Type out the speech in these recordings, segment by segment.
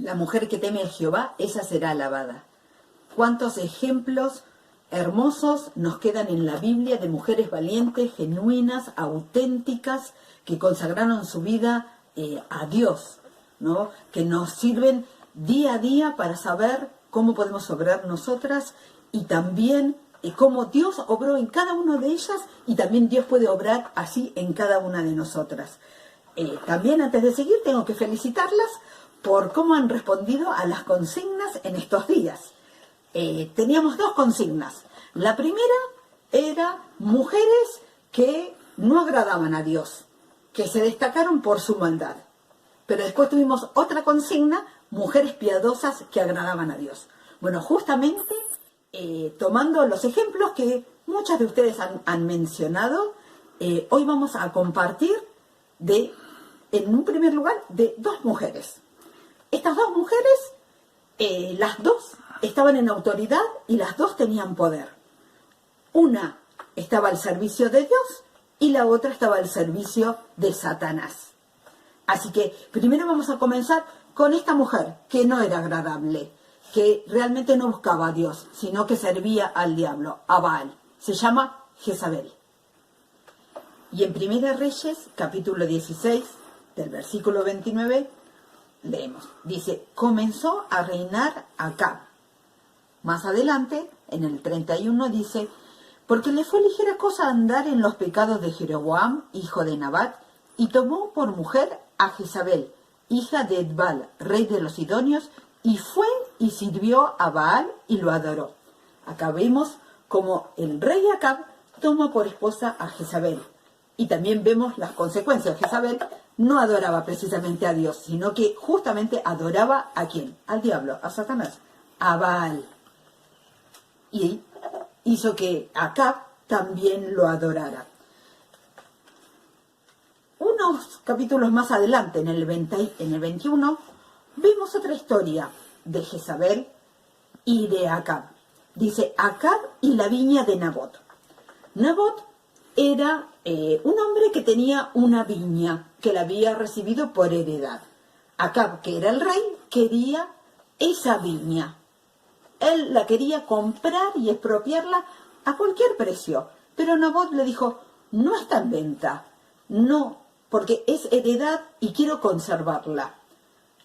La mujer que teme a Jehová, esa será alabada. ¿Cuántos ejemplos hermosos nos quedan en la Biblia de mujeres valientes, genuinas, auténticas, que consagraron su vida a Dios, ¿no? Que nos sirven día a día para saber cómo podemos obrar nosotras y también cómo Dios obró en cada una de ellas y también Dios puede obrar así en cada una de nosotras. También antes de seguir tengo que felicitarlas por cómo han respondido a las consignas en estos días. Teníamos 2 consignas. La primera era mujeres que no agradaban a Dios, que se destacaron por su maldad. Pero después tuvimos otra consigna, mujeres piadosas que agradaban a Dios. Bueno, justamente tomando los ejemplos que muchas de ustedes han mencionado, hoy vamos a compartir en un primer lugar, de 2 mujeres. Estas 2 mujeres, las 2 estaban en autoridad y las 2 tenían poder. Una estaba al servicio de Dios y la otra estaba al servicio de Satanás. Así que primero vamos a comenzar con esta mujer que no era agradable, que realmente no buscaba a Dios, sino que servía al diablo, a Baal. Se llama Jezabel. Y en Primera Reyes, capítulo 16, del versículo 29, leemos. Dice, comenzó a reinar Acab. Más adelante, en el 31, dice, porque le fue ligera cosa andar en los pecados de Jeroboam, hijo de Nabat, y tomó por mujer a Jezabel, hija de Edbal, rey de los Sidonios, y fue y sirvió a Baal y lo adoró. Acá vemos como el rey Acab toma por esposa a Jezabel. Y también vemos las consecuencias. Jezabel no adoraba precisamente a Dios, sino que justamente adoraba ¿a quién? Al diablo, a Satanás, a Baal. Y hizo que Acab también lo adorara. Unos capítulos más adelante, en el 21, vemos otra historia de Jezabel y de Acab. Dice, Acab y la viña de Nabot. Nabot era un hombre que tenía una viña que la había recibido por heredad. Acab, que era el rey, quería esa viña. Él la quería comprar y expropiarla a cualquier precio. Pero Nabot le dijo, no está en venta, no, porque es heredad y quiero conservarla.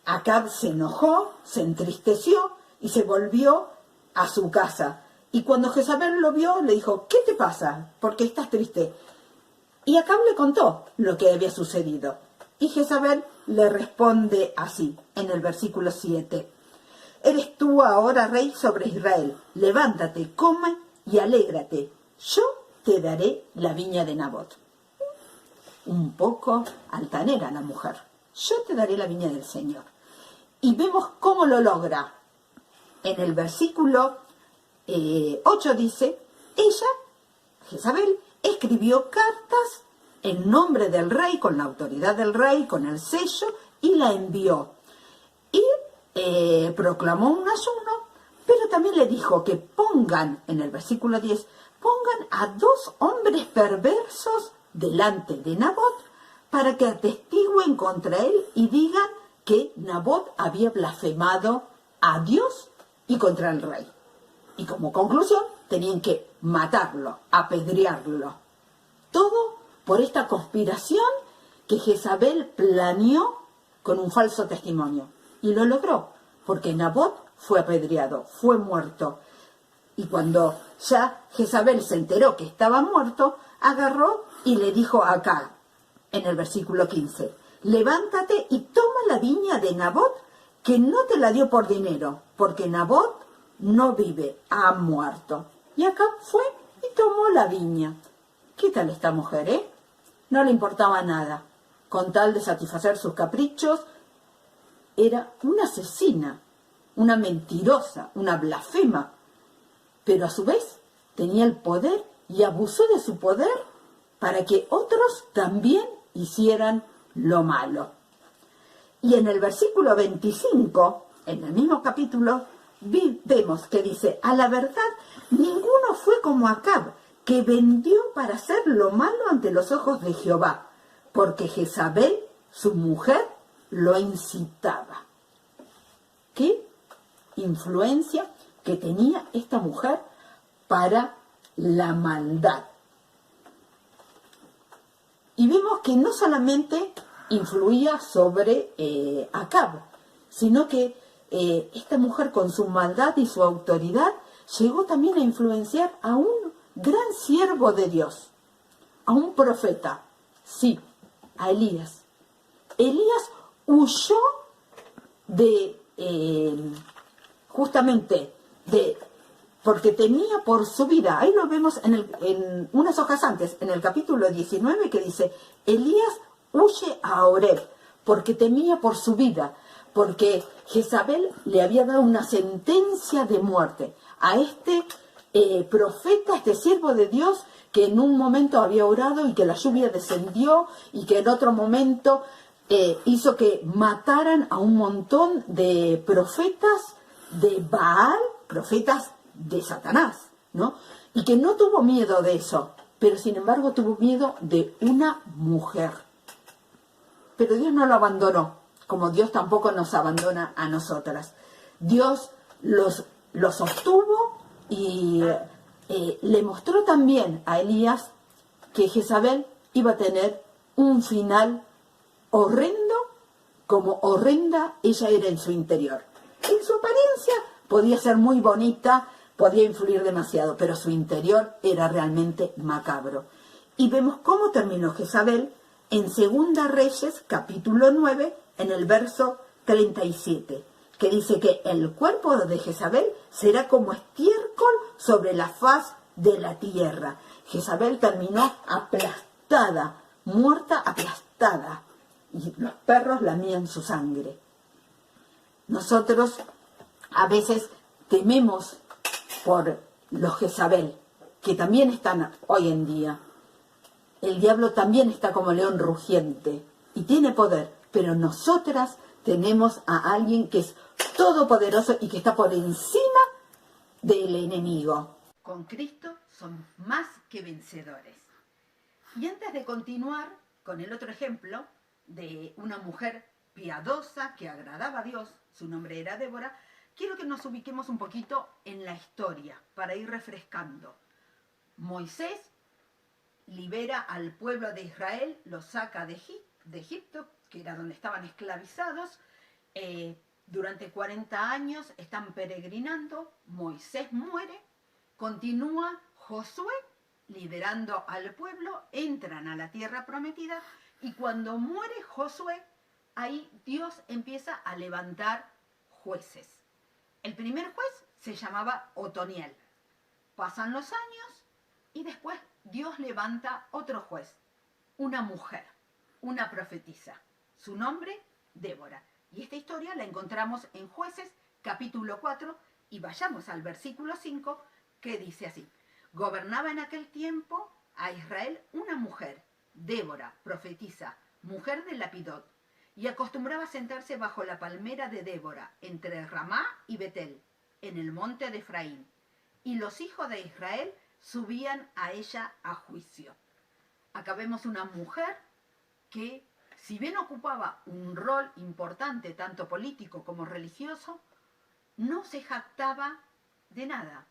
Acab se enojó, se entristeció y se volvió a su casa. Y cuando Jezabel lo vio, le dijo, ¿qué te pasa? ¿Por qué estás triste? Y Acab le contó lo que había sucedido. Y Jezabel le responde así, en el versículo 7. Eres tú ahora rey sobre Israel. Levántate, come y alégrate. Yo te daré la viña de Nabot. Un poco altanera la mujer. Yo te daré la viña del Señor. Y vemos cómo lo logra. En el versículo 8 dice, ella, Jezabel, escribió cartas en nombre del rey, con la autoridad del rey, con el sello, y la envió. Y proclamó un ayuno, pero también le dijo que pongan, en el versículo 10, pongan a 2 hombres perversos delante de Nabot para que atestiguen contra él y digan que Nabot había blasfemado a Dios y contra el rey. Y como conclusión, tenían que matarlo, apedrearlo. Todo por esta conspiración que Jezabel planeó con un falso testimonio. Y lo logró, porque Nabot fue apedreado, fue muerto. Y cuando ya Jezabel se enteró que estaba muerto, agarró y le dijo a Acab, en el versículo 15, levántate y toma la viña de Nabot, que no te la dio por dinero, porque Nabot no vive, ha muerto. Y Acab fue y tomó la viña. ¿Qué tal esta mujer, No le importaba nada. Con tal de satisfacer sus caprichos, era una asesina, una mentirosa, una blasfema. Pero a su vez tenía el poder y abusó de su poder para que otros también hicieran lo malo. Y en el versículo 25, en el mismo capítulo, vemos que dice, a la verdad, ninguno fue como Acab, que vendió para hacer lo malo ante los ojos de Jehová, porque Jezabel, su mujer, lo incitaba. qué influencia que tenía esta mujer para la maldad. Y vemos que no solamente influía sobre Acab, sino que esta mujer con su maldad y su autoridad llegó también a influenciar a un gran siervo de Dios, a un profeta, sí, a Elías. Elías huyó de, justamente, porque temía por su vida. Ahí lo vemos en unas hojas antes, en el capítulo 19, que dice, Elías huye a Horeb, porque temía por su vida, porque Jezabel le había dado una sentencia de muerte a este profeta, este siervo de Dios, que en un momento había orado y que la lluvia descendió y que en otro momento hizo que mataran a un montón de profetas de Baal, profetas de Satanás, ¿no? Y que no tuvo miedo de eso, pero sin embargo tuvo miedo de una mujer. Pero Dios no lo abandonó, como Dios tampoco nos abandona a nosotras. Dios los sostuvo y le mostró también a Elías que Jezabel iba a tener un final horrendo, como horrenda ella era en su interior. En su apariencia podía ser muy bonita, podía influir demasiado, pero su interior era realmente macabro. Y vemos cómo terminó Jezabel en Segunda Reyes, capítulo 9, en el verso 37, que dice que el cuerpo de Jezabel será como estiércol sobre la faz de la tierra. Jezabel terminó aplastada, muerta, aplastada, y los perros lamían su sangre. Nosotros a veces tememos por los Jezabel, que también están hoy en día. El diablo también está como león rugiente y tiene poder, pero nosotras tenemos a alguien que es todopoderoso y que está por encima del enemigo. Con Cristo somos más que vencedores. Y antes de continuar con el otro ejemplo de una mujer piadosa que agradaba a Dios, su nombre era Débora, quiero que nos ubiquemos un poquito en la historia para ir refrescando. Moisés libera al pueblo de Israel, lo saca de Egipto, que era donde estaban esclavizados. Durante 40 años están peregrinando, Moisés muere, continúa Josué liderando al pueblo, entran a la tierra prometida y cuando muere Josué, ahí Dios empieza a levantar jueces. El primer juez se llamaba Otoniel. Pasan los años y después Dios levanta otro juez, una mujer, una profetisa. Su nombre, Débora. Y esta historia la encontramos en Jueces, capítulo 4, y vayamos al versículo 5, que dice así. Gobernaba en aquel tiempo a Israel una mujer, Débora, profetisa, mujer de Lapidot, y acostumbraba sentarse bajo la palmera de Débora, entre Ramá y Betel, en el monte de Efraín. Y los hijos de Israel subían a ella a juicio. Acá vemos una mujer que, si bien ocupaba un rol importante, tanto político como religioso, no se jactaba de nada,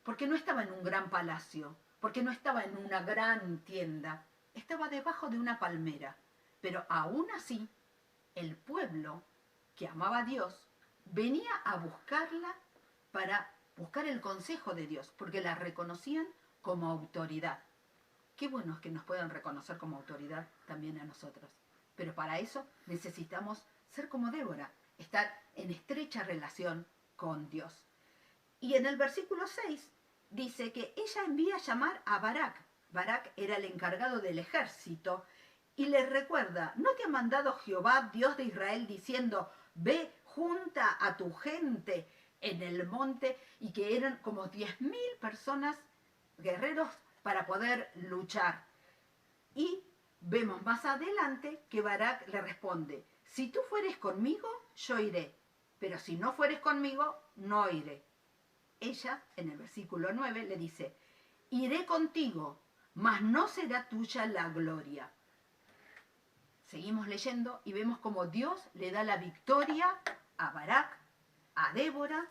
porque no estaba en un gran palacio, porque no estaba en una gran tienda, estaba debajo de una palmera. Pero aún así, el pueblo que amaba a Dios venía a buscarla para buscar el consejo de Dios, porque la reconocían como autoridad. Qué bueno es que nos puedan reconocer como autoridad también a nosotros. Pero para eso necesitamos ser como Débora, estar en estrecha relación con Dios. Y en el versículo 6 dice que ella envía a llamar a Barak. Barak era el encargado del ejército y le recuerda, ¿no te ha mandado Jehová, Dios de Israel, diciendo, ve, junta a tu gente en el monte? Y que eran como 10.000 personas, guerreros, para poder luchar. Y vemos más adelante que Barak le responde, si tú fueres conmigo, yo iré, pero si no fueres conmigo, no iré. Ella, en el versículo 9, le dice, iré contigo, mas no será tuya la gloria. Seguimos leyendo y vemos como Dios le da la victoria a Barak Débora,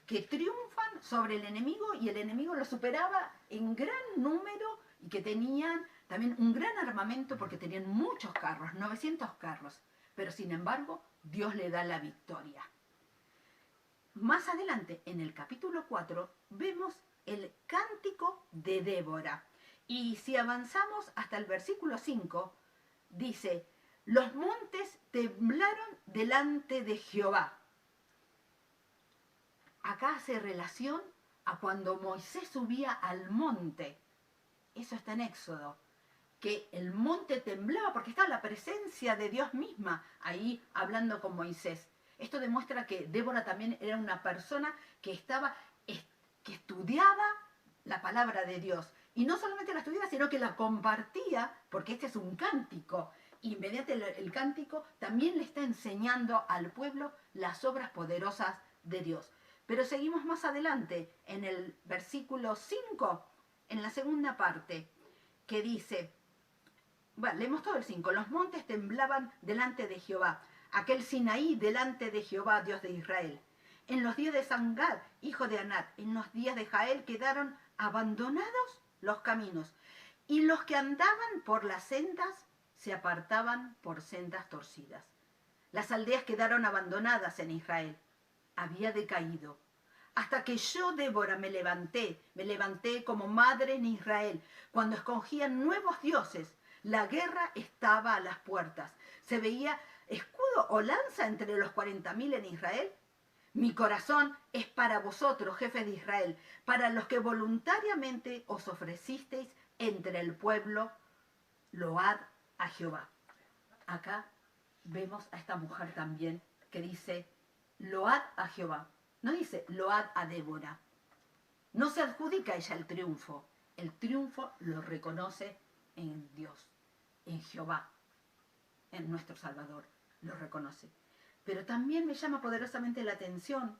que triunfan sobre el enemigo y el enemigo lo superaba en gran número y que tenían también un gran armamento porque tenían muchos carros, 900 carros, pero sin embargo Dios le da la victoria. Más adelante, en el capítulo 4, vemos el cántico de Débora. Y si avanzamos hasta el versículo 5, dice, los montes temblaron delante de Jehová. Acá hace relación a cuando Moisés subía al monte. Eso está en Éxodo. Que el monte temblaba porque estaba la presencia de Dios misma ahí hablando con Moisés. Esto demuestra que Débora también era una persona que estudiaba la palabra de Dios. Y no solamente la estudiaba, sino que la compartía, porque este es un cántico. Y mediante el cántico también le está enseñando al pueblo las obras poderosas de Dios. Pero seguimos más adelante, en el versículo 5, en la segunda parte, que dice, bueno, leemos todo el 5, los montes temblaban delante de Jehová, aquel Sinaí delante de Jehová, Dios de Israel. En los días de Sangad, hijo de Anat, en los días de Jael quedaron abandonados los caminos, y los que andaban por las sendas se apartaban por sendas torcidas. Las aldeas quedaron abandonadas en Israel. Había decaído. Hasta que yo, Débora, me levanté como madre en Israel, cuando escogían nuevos dioses. La guerra estaba a las puertas. Se veía escudo o lanza entre los 40.000 en Israel. Mi corazón es para vosotros, jefes de Israel, para los que voluntariamente os ofrecisteis entre el pueblo, load a Jehová. Acá vemos a esta mujer también que dice, load a Jehová. No dice, load a Débora. No se adjudica a ella el triunfo. El triunfo lo reconoce en Dios, en Jehová, en nuestro Salvador. Lo reconoce. Pero también me llama poderosamente la atención,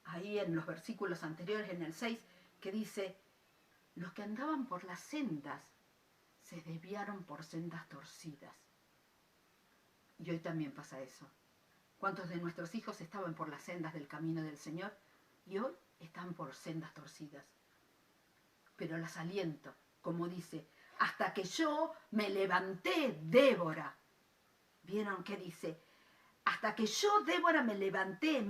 ahí en los versículos anteriores, en el 6, que dice, los que andaban por las sendas se desviaron por sendas torcidas. Y hoy también pasa eso. ¿Cuántos de nuestros hijos estaban por las sendas del camino del Señor y hoy están por sendas torcidas? Pero las aliento, como dice, hasta que yo me levanté, Débora. ¿Vieron qué dice? Hasta que yo, Débora, me levanté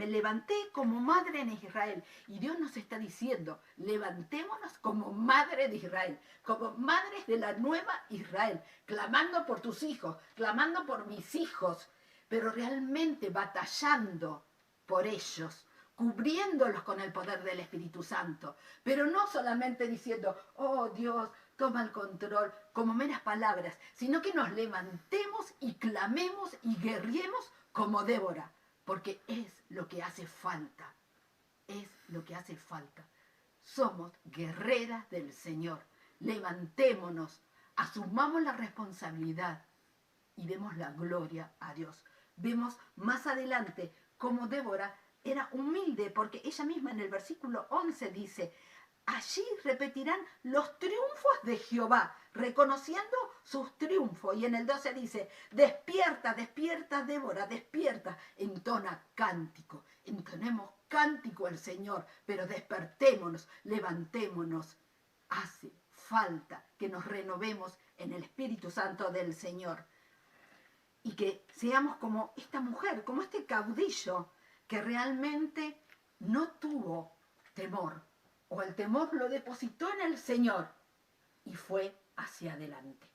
como madre en Israel. Y Dios nos está diciendo, levantémonos como madre de Israel, como madres de la nueva Israel, clamando por tus hijos, clamando por mis hijos, pero realmente batallando por ellos, cubriéndolos con el poder del Espíritu Santo, pero no solamente diciendo, oh Dios, toma el control, como meras palabras, sino que nos levantemos y clamemos y guerriemos como Débora, porque es lo que hace falta, es lo que hace falta. Somos guerreras del Señor, levantémonos, asumamos la responsabilidad y demos la gloria a Dios. Vemos más adelante cómo Débora era humilde, porque ella misma en el versículo 11 dice, allí repetirán los triunfos de Jehová, reconociendo sus triunfos. Y en el 12 dice, despierta, despierta Débora, despierta, entona cántico, entonemos cántico al Señor, pero despertémonos, levantémonos. Hace falta que nos renovemos en el Espíritu Santo del Señor. Y que seamos como esta mujer, como este caudillo que realmente no tuvo temor, o el temor lo depositó en el Señor y fue hacia adelante.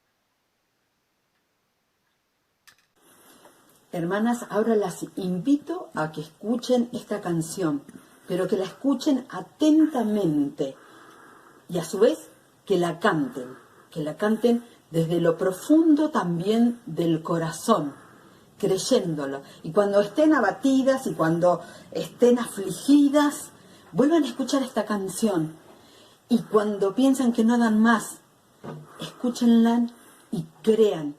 Hermanas, ahora las invito a que escuchen esta canción, pero que la escuchen atentamente y a su vez que la canten desde lo profundo también del corazón, creyéndolo. Y cuando estén abatidas y cuando estén afligidas, vuelvan a escuchar esta canción. Y cuando piensan que no dan más, escúchenla y crean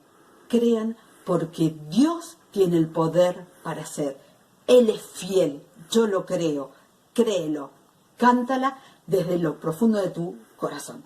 porque Dios tiene el poder para hacer. Él es fiel, yo lo creo, créelo, cántala desde lo profundo de tu corazón.